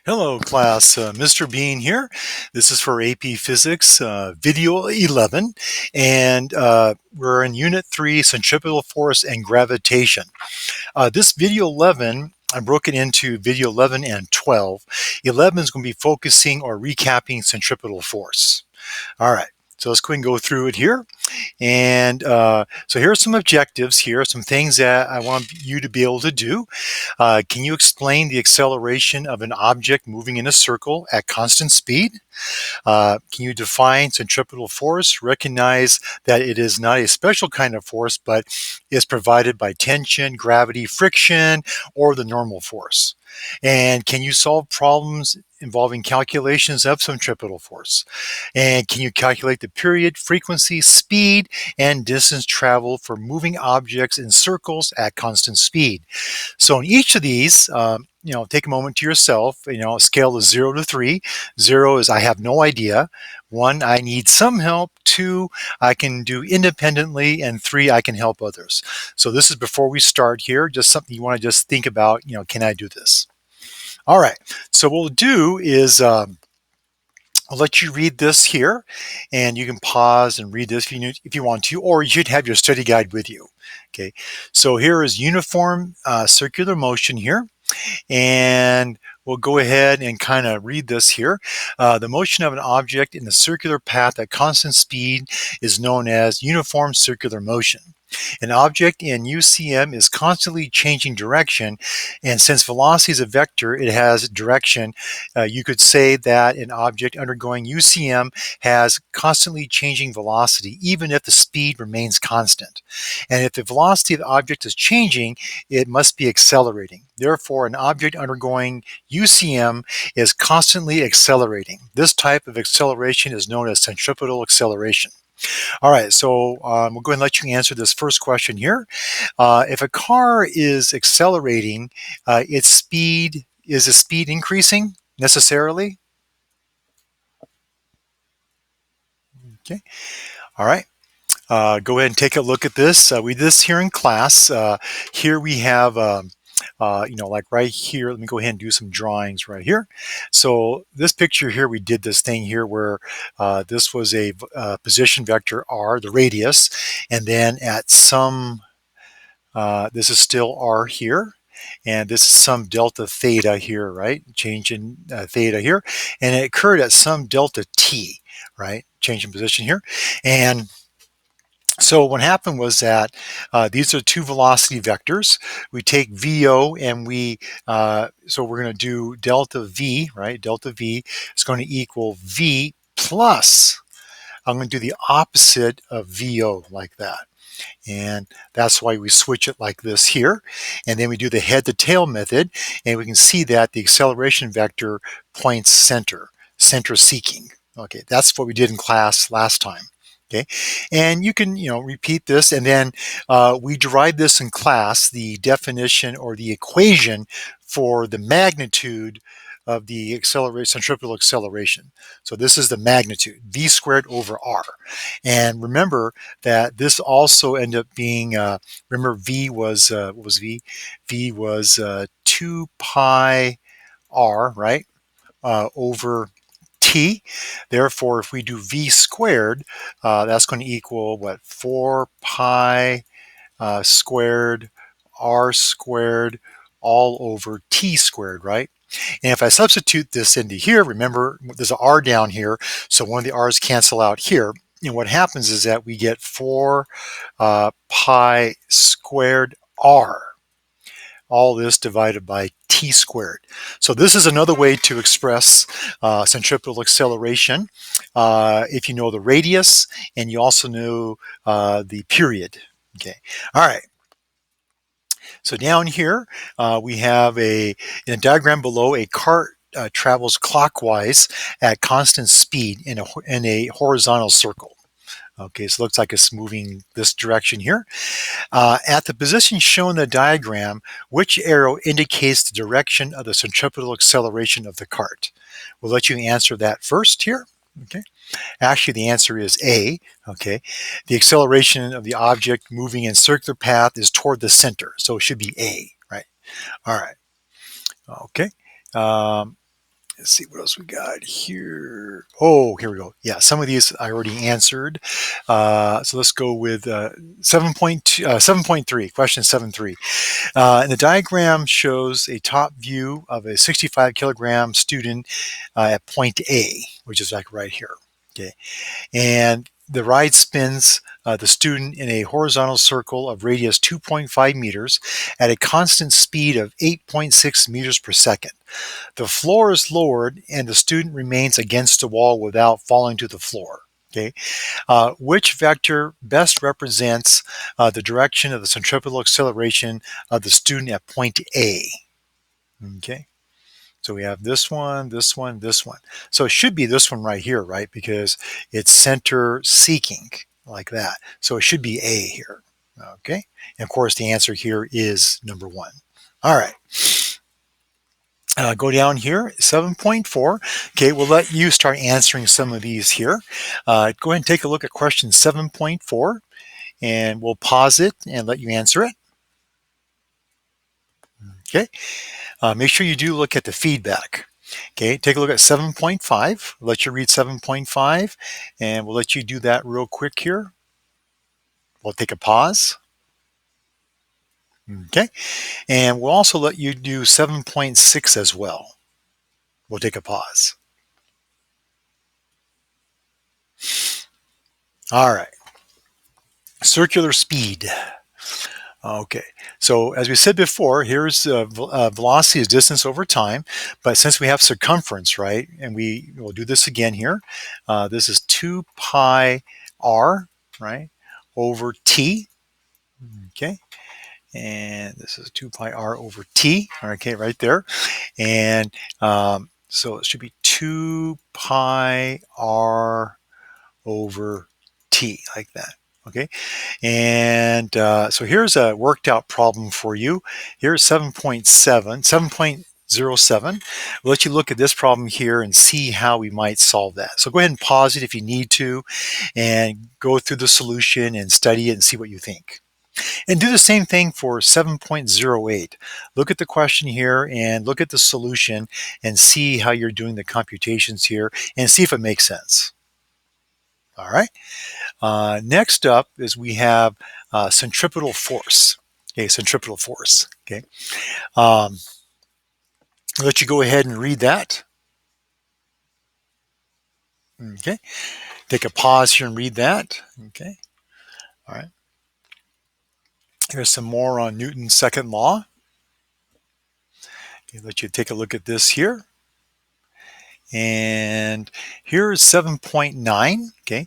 Hello class, Mr. Bean here. This is for AP Physics, video 11, and we're in Unit 3, Centripetal Force and Gravitation. This video 11, I broke it into video 11 and 12. 11 is going to be focusing or recapping centripetal force. All right, so let's go ahead and go through it here. And so here are some objectives here, some things that I want you to be able to do. Can you explain the acceleration of an object moving in a circle at constant speed? Can you define centripetal force? Recognize that it is not a special kind of force, but is provided by tension, gravity, friction, or the normal force. And can you solve problems involving calculations of centripetal force? And can you calculate the period, frequency, speed, and distance traveled for moving objects in circles at constant speed? So in each of these, take a moment to yourself, a scale of 0 to 3. 0 is I have no idea. 1, I need some help. 2, I can do independently. And 3, I can help others. So this is before we start here, just something you want to just think about, can I do this? All right, so what we'll do is I'll let you read this here, and you can pause and read this if you want to, or you should have your study guide with you. Okay, so here is uniform circular motion here. And we'll go ahead and kind of read this here. The motion of an object in a circular path at constant speed is known as uniform circular motion. An object in UCM is constantly changing direction, and since velocity is a vector, it has direction. You could say that an object undergoing UCM has constantly changing velocity, even if the speed remains constant. And if the velocity of the object is changing, it must be accelerating. Therefore, an object undergoing UCM is constantly accelerating. This type of acceleration is known as centripetal acceleration. All right, so we'll go ahead and let you answer this first question here. If a car is accelerating, its speed, is the speed increasing necessarily? Okay, all right. Go ahead and take a look at this. We did this here in class. Here we have, like right here, let me go ahead and do some drawings right here. So this picture here, we did this thing here where this was a position vector r, the radius, and then at some, this is still r here, and this is some delta theta here, right? Change in theta here, and it occurred at some delta t, right? Change in position here, and so what happened was that these are two velocity vectors. We take VO and so we're going to do delta V, right? Delta V is going to equal V plus, I'm going to do the opposite of VO like that. And that's why we switch it like this here. And then we do the head to tail method, and we can see that the acceleration vector points center seeking. Okay, that's what we did in class last time. Okay, and you can repeat this, and then we derived this in class, the definition or the equation for the magnitude of the centripetal acceleration. So this is the magnitude, v squared over r. And remember that this also ended up being, remember v was, what was v? V was 2 pi r, right, over t. Therefore, if we do v squared, that's going to equal what? 4 pi squared r squared all over t squared, right? And if I substitute this into here, remember there's an r down here, so one of the r's cancel out here. And what happens is that we get 4 pi squared r. All this divided by t squared. So this is another way to express centripetal acceleration if you know the radius and you also know the period. Okay, all right. So down here we have in a diagram below, a cart travels clockwise at constant speed in a horizontal circle. Okay, so it looks like it's moving this direction here. At the position shown in the diagram, which arrow indicates the direction of the centripetal acceleration of the cart? We'll let you answer that first here. Okay. Actually, the answer is A. Okay. The acceleration of the object moving in circular path is toward the center, so it should be A, right? All right. Okay. Let's see what else we got here. Oh, here we go. Yeah, some of these I already answered. So let's go with 7.2, 7.3, question 7.3. And the diagram shows a top view of a 65 kilogram student at point A, which is like right here. Okay. And the ride spins the student in a horizontal circle of radius 2.5 meters at a constant speed of 8.6 meters per second. The floor is lowered and the student remains against the wall without falling to the floor. Okay. Which vector best represents the direction of the centripetal acceleration of the student at point A? Okay. So we have this one, this one, this one. So it should be this one right here, right? Because it's center seeking like that. So it should be A here. Okay. And of course, the answer here is number one. All right. Go down here, 7.4. Okay, we'll let you start answering some of these here. Go ahead and take a look at question 7.4, and we'll pause it and let you answer it. Okay, make sure you do look at the feedback. Okay, take a look at 7.5. Let you read 7.5, and we'll let you do that real quick here. We'll take a pause. Okay, and we'll also let you do 7.6 as well. We'll take a pause. All right, circular speed. Okay, so as we said before, here's velocity is distance over time, but since we have circumference, right, and we will do this again here, this is 2 pi r, right, over t, okay, and this is 2 pi r over t, okay, right there, and so it should be 2 pi r over t, like that, okay. And so here's a worked out problem for you. Here's 7.07. We'll let you look at this problem here and see how we might solve that. So go ahead and pause it if you need to and go through the solution and study it and see what you think. And do the same thing for 7.08. Look at the question here and look at the solution and see how you're doing the computations here and see if it makes sense. All right. Next up is we have centripetal force. Okay, centripetal force. Okay, I'll let you go ahead and read that. Okay, take a pause here and read that. Okay, all right. Here's some more on Newton's second law. Okay, let you take a look at this here. And here's 7.9. Okay,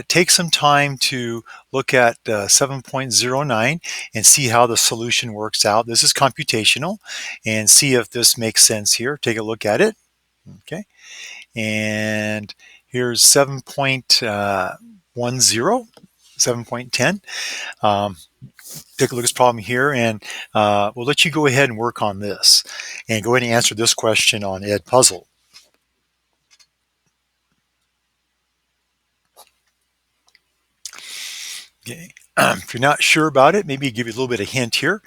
take some time to look at 7.09 and see how the solution works out. This is computational, and see if this makes sense here. Take a look at it. Okay, and here's 7.10, 7.10. Take a look at this problem here, and we'll let you go ahead and work on this, and go ahead and answer this question on Ed Puzzle. Okay. If you're not sure about it, maybe give you a little bit of hint here.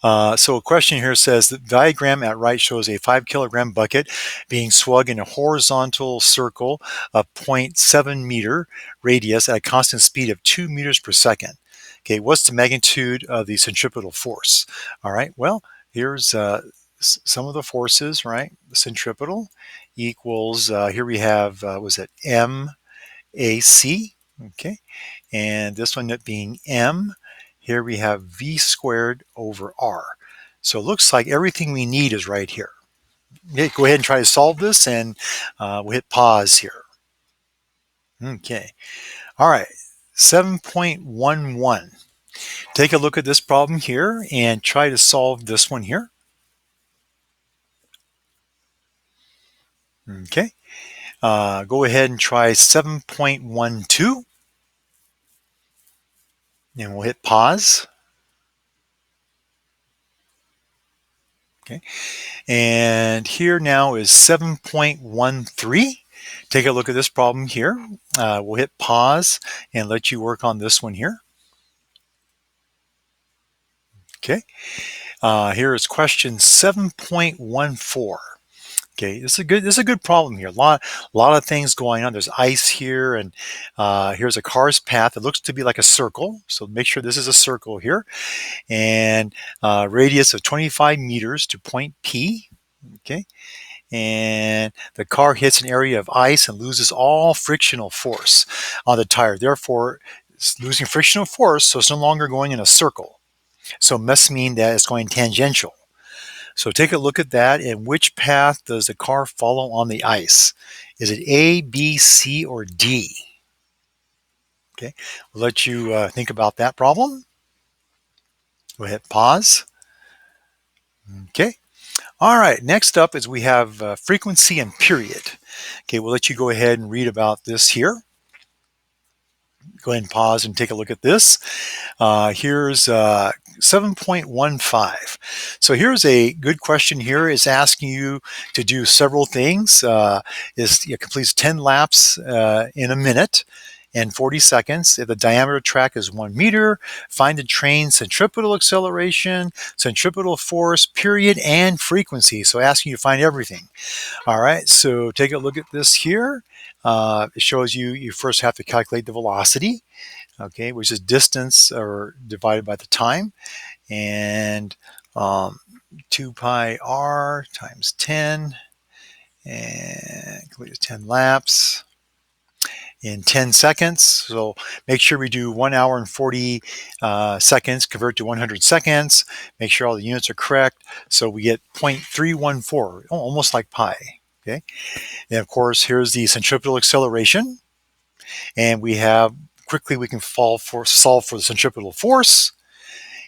So a question here says the diagram at right shows a 5 kilogram bucket being swung in a horizontal circle of 0.7 meter radius at a constant speed of 2 meters per second. Okay, what's the magnitude of the centripetal force? All right, well, here's some of the forces, right? The centripetal equals, here we have, was it MAC? Okay, and this one being m. Here we have v squared over r. So it looks like everything we need is right here. Okay, go ahead and try to solve this, and we'll hit pause here. Okay, all right, 7.11. Take a look at this problem here and try to solve this one here. Okay, go ahead and try 7.12, and we'll hit pause. Okay, and here now is 7.13. Take a look at this problem here. We'll hit pause and let you work on this one here. Okay, here is question 7.14. Okay, this is a good problem here. A lot of things going on. There's ice here, and here's a car's path. It looks to be like a circle. So make sure this is a circle here, and radius of 25 meters to point P. Okay, and the car hits an area of ice and loses all frictional force on the tire. Therefore, it's losing frictional force, so it's no longer going in a circle. So it must mean that it's going tangential. So take a look at that. And which path does the car follow on the ice? Is it A, B, C, or D? Okay, we'll let you think about that problem. Go ahead, pause. Okay. All right. Next up is we have frequency and period. Okay, we'll let you go ahead and read about this here. Go ahead and pause and take a look at this. Here's 7.15. So here's a good question here. It's asking you to do several things. It completes 10 laps in a minute and 40 seconds. If the diameter of the track is 1 meter, find the train's centripetal acceleration, centripetal force, period, and frequency. So asking you to find everything. All right, so take a look at this here. It shows you first have to calculate the velocity, okay, which is distance or divided by the time, and 2 pi r times 10, and complete 10 laps in 10 seconds. So make sure we do 1 hour and 40 seconds, convert to 100 seconds, make sure all the units are correct. So we get 0.314, almost like pi, okay? And of course, here's the centripetal acceleration. And we have, quickly we can solve for the centripetal force.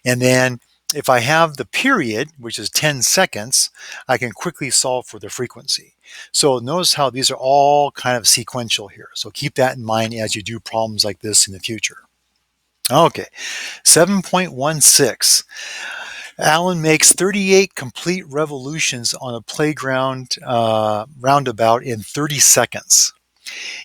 And then if I have the period, which is 10 seconds, I can quickly solve for the frequency. So notice how these are all kind of sequential here. So keep that in mind as you do problems like this in the future. Okay, 7.16. Alan makes 38 complete revolutions on a playground roundabout in 30 seconds.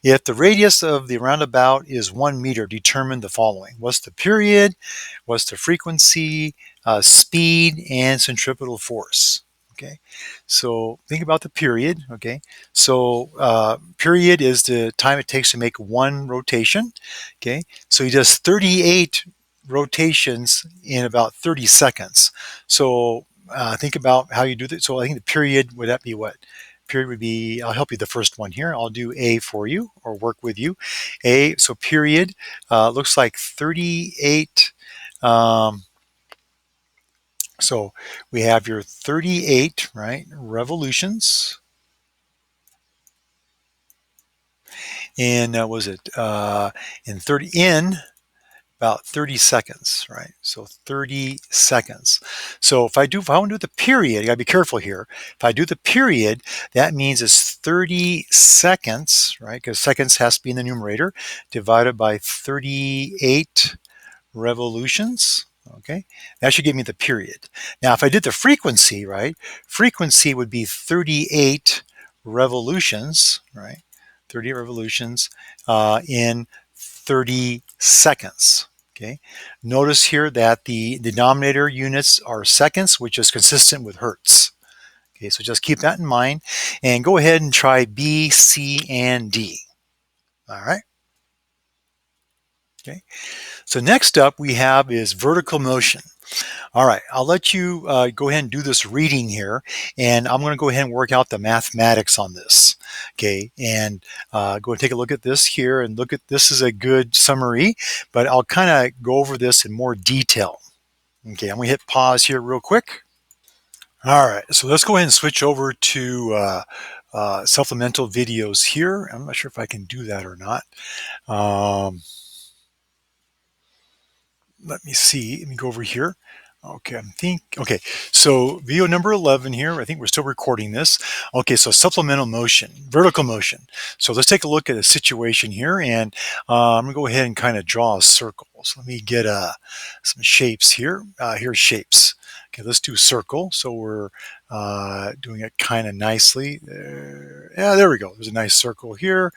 If the radius of the roundabout is 1 meter, determine the following. What's the period? What's the frequency, speed, and centripetal force? Okay, so think about the period. Okay, so period is the time it takes to make one rotation. Okay, so he does 38 rotations in about 30 seconds. So think about how you do that. So I think the period, would that be what? Period would be, I'll help you the first one here. I'll do A for you or work with you. A, so period looks like 38. So we have your 38, right, revolutions. In, was it, in 30, in about 30 seconds, right? So 30 seconds. So if I want to do the period, you gotta be careful here. If I do the period, that means it's 30 seconds, right? Because seconds has to be in the numerator, divided by 38 revolutions. Okay, that should give me the period. Now, if I did the frequency, right? Frequency would be 38 revolutions, right? 38 revolutions in 30 seconds. Okay. Notice here that the denominator units are seconds, which is consistent with hertz. Okay, so just keep that in mind and go ahead and try B, C, and D. All right. Okay. So next up we have is vertical motion. All right, I'll let you go ahead and do this reading here, and I'm going to go ahead and work out the mathematics on this. Okay, and go and take a look at this here, and look at this is a good summary, but I'll kind of go over this in more detail. Okay, I'm going to hit pause here real quick. All right, so let's go ahead and switch over to supplemental videos here. I'm not sure if I can do that or not. Let me see. Let me go over here. Okay, okay, so video number 11 here, I think we're still recording this. Okay, so supplemental motion, vertical motion. So let's take a look at a situation here, and I'm gonna go ahead and kind of draw a circle. So let me get some shapes here. Here's shapes. Okay, let's do circle. So we're doing it kind of nicely. Yeah, there we go. There's a nice circle here,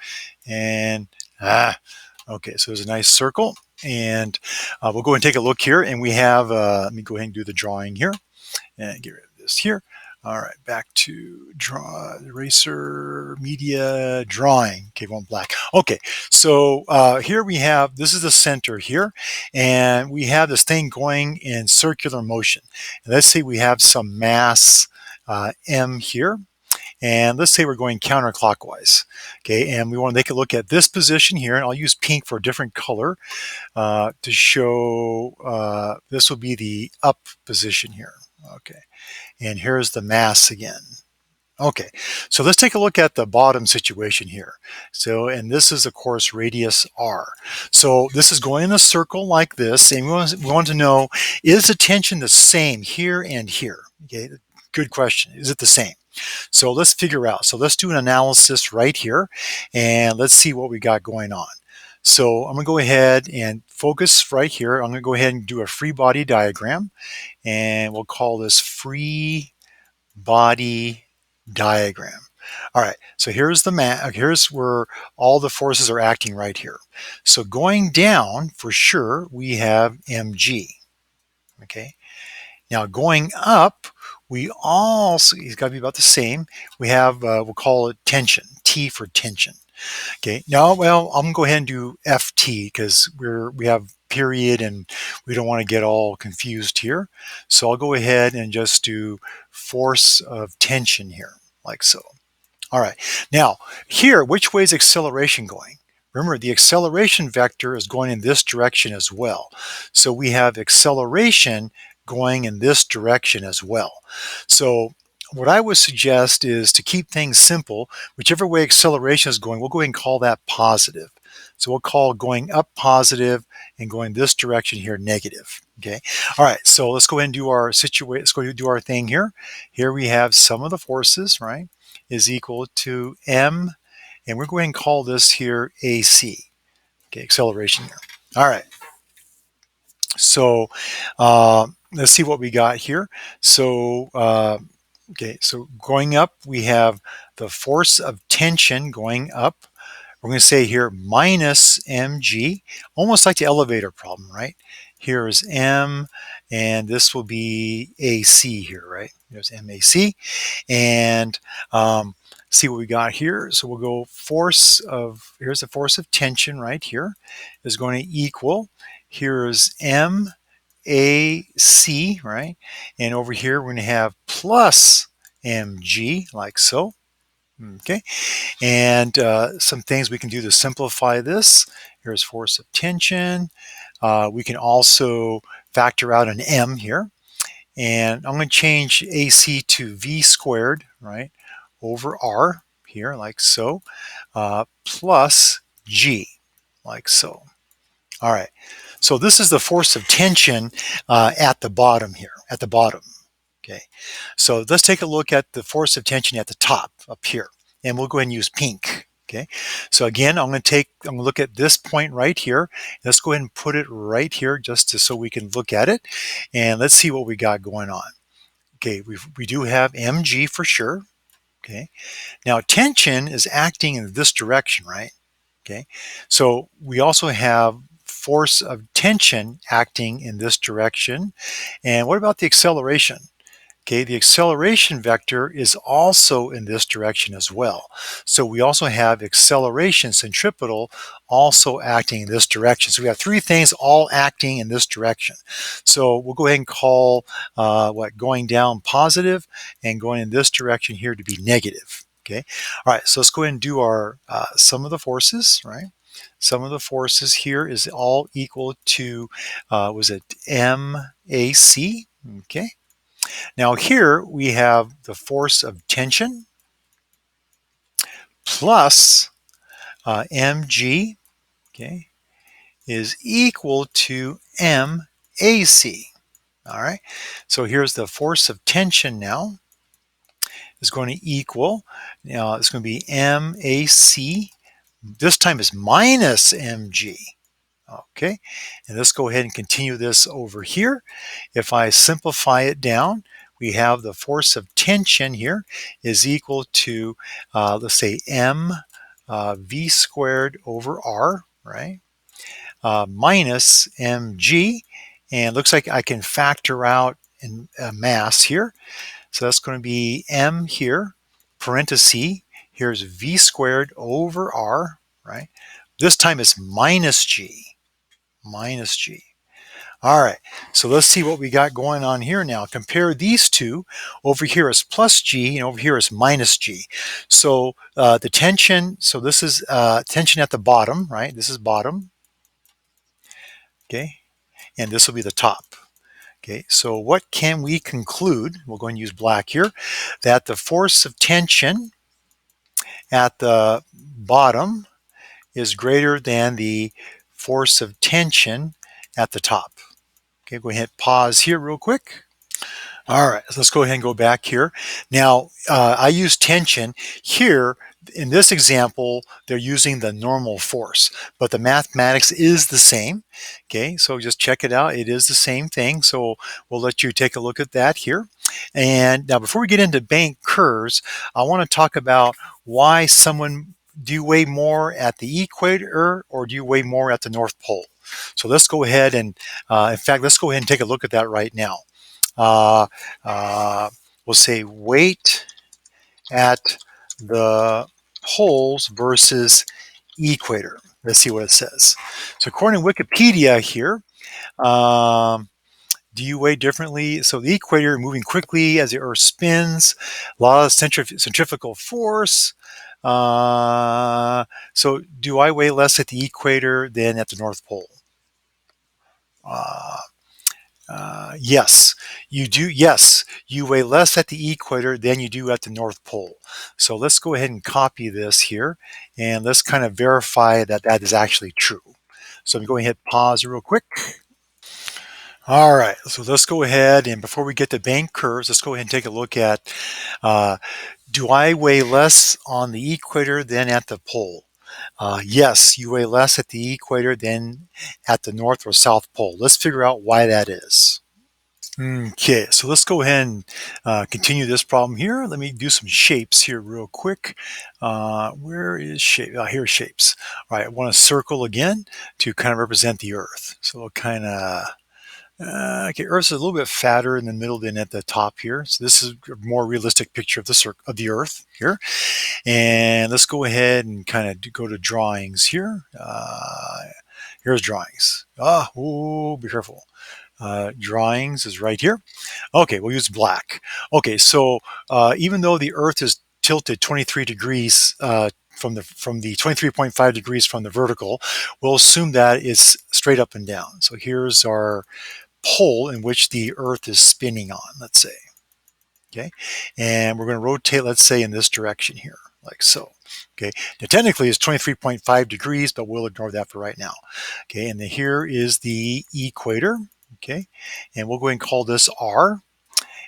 and okay, so there's a nice circle. And we'll go and take a look here, and we have, let me go ahead and do the drawing here and get rid of this here. All right, back to draw, eraser, media, drawing. Okay, one black. Okay, so here we have, this is the center here, and we have this thing going in circular motion. And let's say we have some mass M here, and let's say we're going counterclockwise. Okay, and we want to take a look at this position here, and I'll use pink for a different color to show this will be the up position here. Okay. And here's the mass again. Okay, so let's take a look at the bottom situation here. So, and this is of course radius r. So this is going in a circle like this, and we want to know, is the tension the same here and here? Okay, good question. Is it the same? So let's figure out. So let's do an analysis right here, and let's see what we got going on. So I'm going to go ahead and focus right here. I'm going to go ahead and do a free body diagram, and we'll call this free body diagram. All right, so here's the map. Here's where all the forces are acting right here. So going down, for sure, we have mg. Okay, now going up, we also, it's got to be about the same. We have, we'll call it tension, T for tension. Okay, now, well, I'm gonna go ahead and do FT because we have period and we don't want to get all confused here. So I'll go ahead and just do force of tension here, like so. All right, now here, which way is acceleration going? Remember, the acceleration vector is going in this direction as well. So we have acceleration going in this direction as well. So what I would suggest is to keep things simple. Whichever way acceleration is going, we'll go ahead and call that positive. So we'll call going up positive and going this direction here negative. Okay. All right. So let's go ahead and do our situation. Let's go ahead and do our thing here. Here we have sum of the forces, right, is equal to m, and we're going to call this here AC. Okay, acceleration here. All right. So let's see what we got here. So okay, so going up, we have the force of tension going up. We're going to say here minus mg, almost like the elevator problem, right? Here is m, and this will be AC here, right? There's MAC. And see what we got here. So we'll go force of, here's the force of tension right here, is going to equal, here's M AC, right? And over here, we're going to have plus mg, like so. Okay. And some things we can do to simplify this. Here's force of tension. We can also factor out an m here. And I'm going to change AC to V squared, right, over R here, like so, plus G, like so. All right. So this is the force of tension at the bottom here, at the bottom. Okay. So let's take a look at the force of tension at the top up here, and we'll go ahead and use pink. Okay. So again, I'm going to look at this point right here. Let's go ahead and put it right here just so we can look at it, and let's see what we got going on. Okay. We do have mg for sure. Okay. Now tension is acting in this direction, right? Okay. So we also have force of tension acting in this direction. And what about the acceleration? Okay, the acceleration vector is also in this direction as well. So we also have acceleration centripetal also acting in this direction. So we have three things all acting in this direction. So we'll go ahead and call going down positive and going in this direction here to be negative. Okay, all right, so let's go ahead and do our sum of the forces, right? Sum of the forces here is all equal to, was it MAC? Okay. Now here we have the force of tension plus mg, okay, is equal to MAC. All right. So here's the force of tension now is going to equal, now it's going to be MAC. This time is minus mg. Okay, and let's go ahead and continue this over here. If I simplify it down, we have the force of tension here is equal to, let's say, m v squared over r, right, minus mg, and looks like I can factor out in mass here. So that's going to be m here, parenthesis, here's v squared over r, right? This time it's minus g, minus g. All right, so let's see what we got going on here now. Compare these two. Over here is plus G, and over here is minus G. So the tension, so this is tension at the bottom, right? This is bottom, okay? And this will be the top. Okay, so what can we conclude? We'll go and use black here, that the force of tension at the bottom is greater than the force of tension at the top. Okay, go ahead, pause here real quick. All right, so let's go ahead and go back here. Now, I use tension. Here, in this example, they're using the normal force, but the mathematics is the same. Okay, so just check it out. It is the same thing. So we'll let you take a look at that here. And now, before we get into bank curves, I want to talk about why someone, do you weigh more at the equator or do you weigh more at the North Pole? So let's go ahead and, in fact, let's go ahead and take a look at that right now. Uh, we'll say weight at the poles versus equator. Let's see what it says. So according to Wikipedia here, do you weigh differently? So the equator moving quickly as the Earth spins, a lot of centrifugal force. So do I weigh less at the equator than at the North Pole? Uh, yes, you do. Yes, you weigh less at the equator than you do at the North Pole. So let's go ahead and copy this here and let's kind of verify that that is actually true. So I'm going to hit pause real quick. All right, so let's go ahead and before we get to bank curves, let's go ahead and take a look at uh, do I weigh less on the equator than at the pole? Yes, you weigh less at the equator than at the North or South Pole. Let's figure out why that is. Okay, so let's go ahead and continue this problem here. Let me do some shapes here real quick. Where is shape? Here's shapes. All right, I want to circle again to kind of represent the Earth. So we'll kind of, okay, Earth's a little bit fatter in the middle than at the top here. So this is a more realistic picture of the Earth here. And let's go ahead and kind of go to drawings here. Here's drawings. Oh, be careful. Drawings is right here. Okay, we'll use black. Okay, so even though the Earth is tilted 23 degrees from the 23.5 degrees from the vertical, we'll assume that it's straight up and down. So here's our pole in which the Earth is spinning on, let's say. Okay, and we're going to rotate, let's say, in this direction here, like so. Okay, now technically it's 23.5 degrees, but we'll ignore that for right now. Okay, and then here is the equator. Okay, and we'll go ahead and call this R.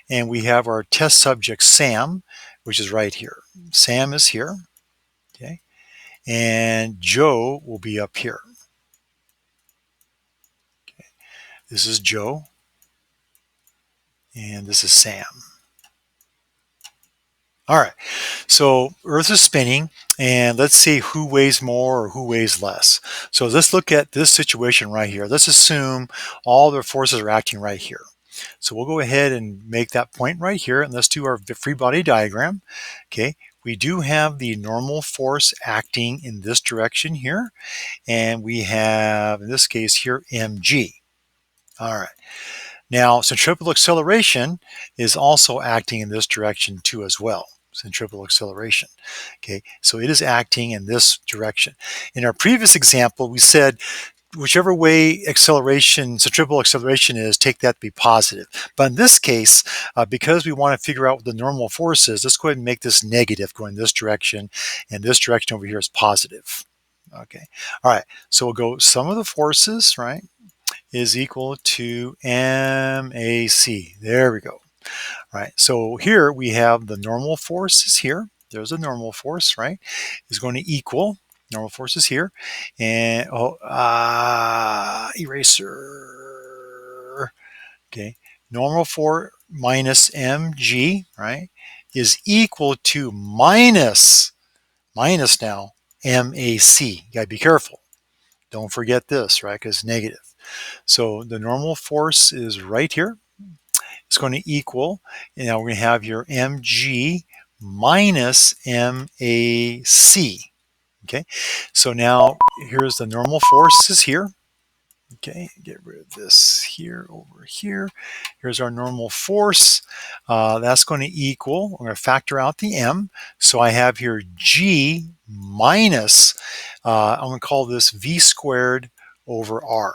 And we have our test subject Sam, which is right here. Sam is here. Okay, and Joe will be up here. Okay, this is Joe, and this is Sam. All right, so Earth is spinning, and let's see who weighs more or who weighs less. So let's look at this situation right here. Let's assume all the forces are acting right here. So we'll go ahead and make that point right here, and let's do our free body diagram. Okay, we do have the normal force acting in this direction here, and we have, in this case here, mg. All right. Now, centripetal acceleration is also acting in this direction too as well. Centripetal acceleration. Okay, so it is acting in this direction. In our previous example, we said whichever way acceleration, centripetal acceleration is, take that to be positive. But in this case, because we want to figure out what the normal force is, let's go ahead and make this negative going this direction, and this direction over here is positive. Okay, all right, so we'll go sum of the forces, right, is equal to MAC. There we go. Right. So here we have the normal forces here. There's a normal force, right? Is going to equal normal forces here. And eraser. Okay. Normal for minus mg, right, is equal to minus now MAC. You got to be careful. Don't forget this, right? Because it's negative. So the normal force is right here. is going to equal, and now we're going to have your mg minus mac. Okay, so now here's the normal forces here. Okay, get rid of this here over here. Here's our normal force. That's going to equal, I'm going to factor out the m. So I have here g minus, I'm going to call this v squared over r.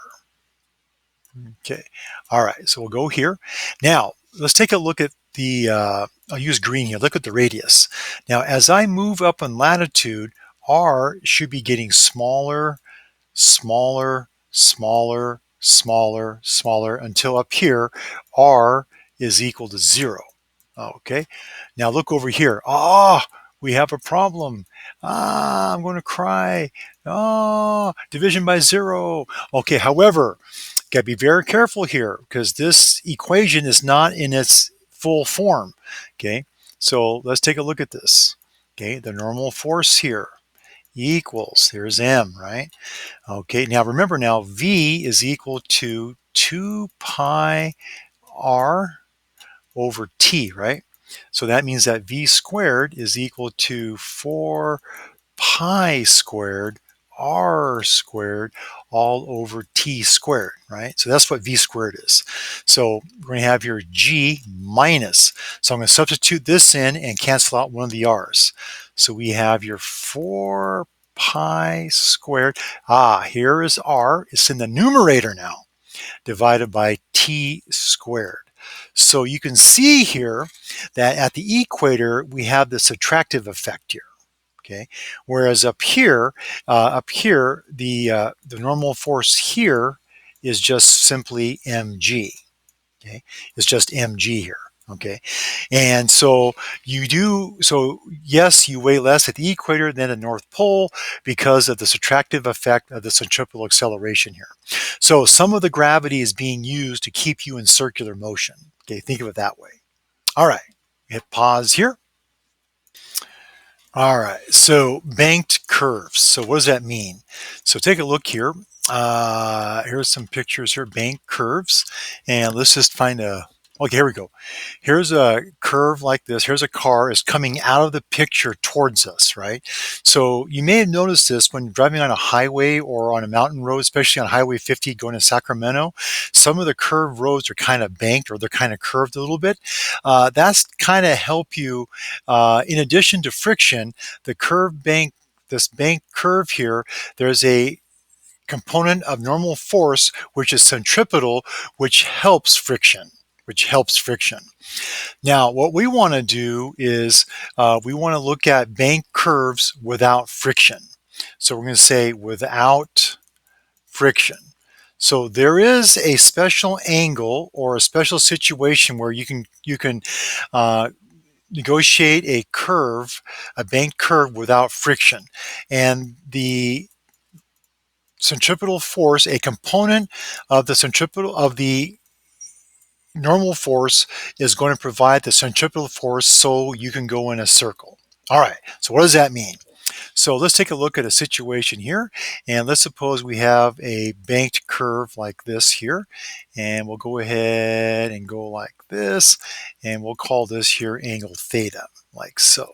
Okay, all right, so we'll go here. Now, let's take a look at the, I'll use green here. Look at the radius. Now, as I move up in latitude, r should be getting smaller, smaller, smaller, smaller, smaller, until up here, r is equal to 0. Okay, now look over here. Ah, we have a problem. Ah, I'm going to cry. Ah, division by 0. Okay, however, got to be very careful here because this equation is not in its full form. Okay, so let's take a look at this. Okay, the normal force here equals, here's m, right? Okay, now remember now, V is equal to 2 pi r over t, right? So that means that V squared is equal to 4 pi squared r squared all over t squared, right? So that's what V squared is. So we're going to have here G minus. So I'm going to substitute this in and cancel out one of the r's. So we have your 4 pi squared. Here is r. It's in the numerator now, divided by t squared. So you can see here that at the equator, we have this attractive effect here. Okay, whereas the normal force here is just simply mg. Okay, it's just mg here. Okay, and so yes, you weigh less at the equator than the North Pole because of this attractive effect of the centripetal acceleration here. So some of the gravity is being used to keep you in circular motion. Okay, think of it that way. All right, hit pause here. All right, so banked curves. So what does that mean? So take a look here. Here's some pictures here, banked curves. And let's just find okay, here we go. Here's a curve like this. Here's a car is coming out of the picture towards us, right? So you may have noticed this when driving on a highway or on a mountain road, especially on Highway 50 going to Sacramento. Some of the curved roads are kind of banked or they're kind of curved a little bit. That's kind of help you, in addition to friction, this bank curve here, there's a component of normal force, which is centripetal, which helps friction. Now, what we want to do is we want to look at bank curves without friction. So we're going to say without friction. So there is a special angle or a special situation where you can negotiate a banked curve without friction, and the centripetal force, a component of the normal force, is going to provide the centripetal force so you can go in a circle. All right, so what does that mean? So let's take a look at a situation here, and let's suppose we have a banked curve like this here, and we'll go ahead and go like this, and we'll call this here angle theta, like so.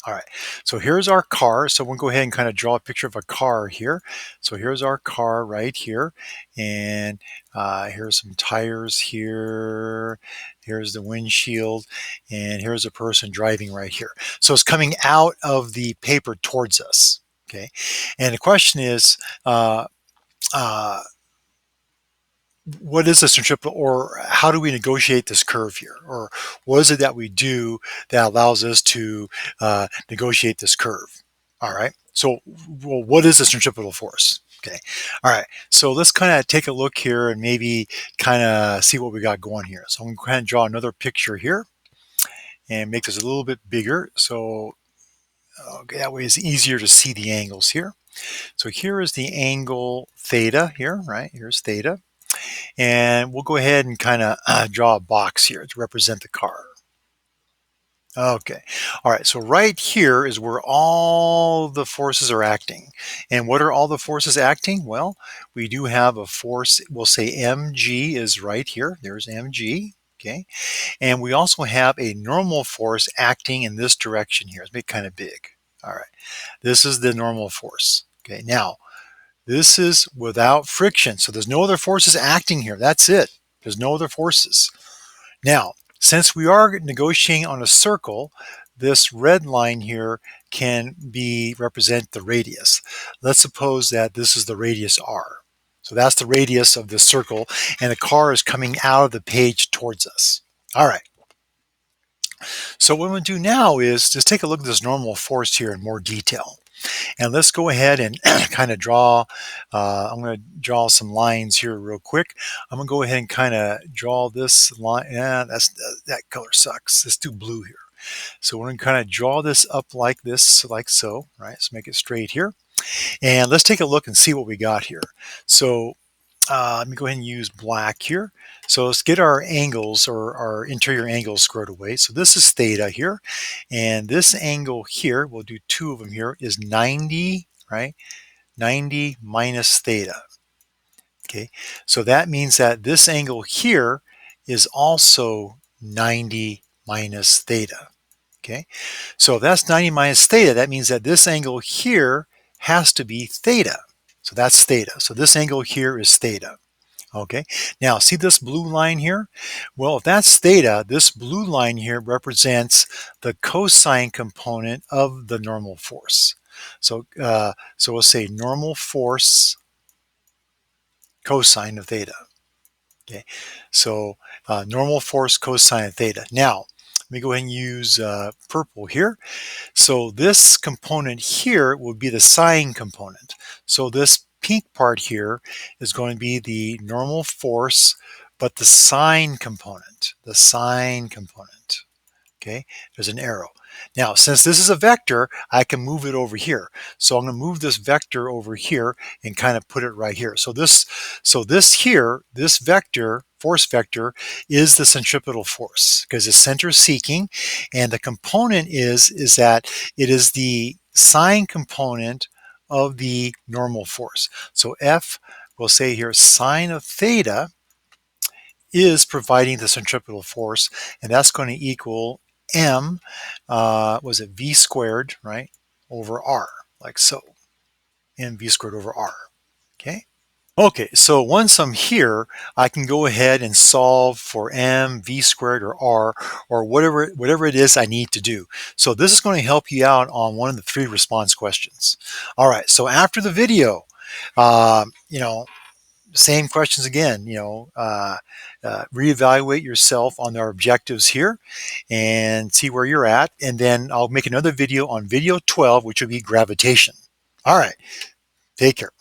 All right, so here's our car. So we'll go ahead and kind of draw a picture of a car here. So here's our car right here. And here's some tires here. Here's the windshield. And here's a person driving right here. So it's coming out of the paper towards us. Okay. And the question is, uh, what is the centripetal, or how do we negotiate this curve here? Or what is it that we do that allows us to negotiate this curve? All right. So, well, what is the centripetal force? Okay. All right. So let's kind of take a look here and maybe kind of see what we got going here. So I'm going to go ahead and draw another picture here and make this a little bit bigger. So okay, that way it's easier to see the angles here. So here is the angle theta here, right? Here's theta. And we'll go ahead and kind of draw a box here to represent the car. Okay. All right. So right here is where all the forces are acting. And what are all the forces acting? Well, we do have a force. We'll say mg is right here. There's mg. Okay, and we also have a normal force acting in this direction here. Let's make it kind of big. All right, this is the normal force. Okay, now this is without friction, so there's no other forces acting here. That's it. There's no other forces. Now, since we are negotiating on a circle, this red line here can represent the radius. Let's suppose that this is the radius r. So that's the radius of the circle, and the car is coming out of the page towards us. All right. So what we'll do now is just take a look at this normal force here in more detail. And let's go ahead and kind of draw, I'm going to draw some lines here real quick. I'm going to go ahead and kind of draw this line. Yeah, that color sucks. Let's do blue here. So we're going to kind of draw this up like this, like so, right? Let's make it straight here. And let's take a look and see what we got here. So let me go ahead and use black here. So let's get our angles or our interior angles squared away. So this is theta here. And this angle here, we'll do two of them here, is 90, right? 90 minus theta. Okay, so that means that this angle here is also 90 minus theta. Okay, so if that's 90 minus theta, that means that this angle here has to be theta. So that's theta. So this angle here is theta. Okay, now see this blue line here? Well, if that's theta, this blue line here represents the cosine component of the normal force. So, so we'll say normal force cosine of theta. Okay, so normal force cosine of theta. Now, let me go ahead and use purple here. So this component here will be the sine component. So this pink part here is going to be the normal force, but the sine component, okay, there's an arrow. Now, since this is a vector, I can move it over here. So I'm going to move this vector over here and kind of put it right here. So this here, this vector, force vector, is the centripetal force because it's center seeking, and the component is that it is the sine component of the normal force. So F, we'll say here, sine of theta is providing the centripetal force, and that's going to equal m, was it v squared, right, over r, like so, mv squared over r, okay? Okay, so once I'm here, I can go ahead and solve for m, v squared, or r, or whatever it is I need to do. So this is going to help you out on one of the 3 response questions. All right, so after the video, you know, same questions again, reevaluate yourself on our objectives here and see where you're at. And then I'll make another video on video 12, which will be gravitation. All right, take care.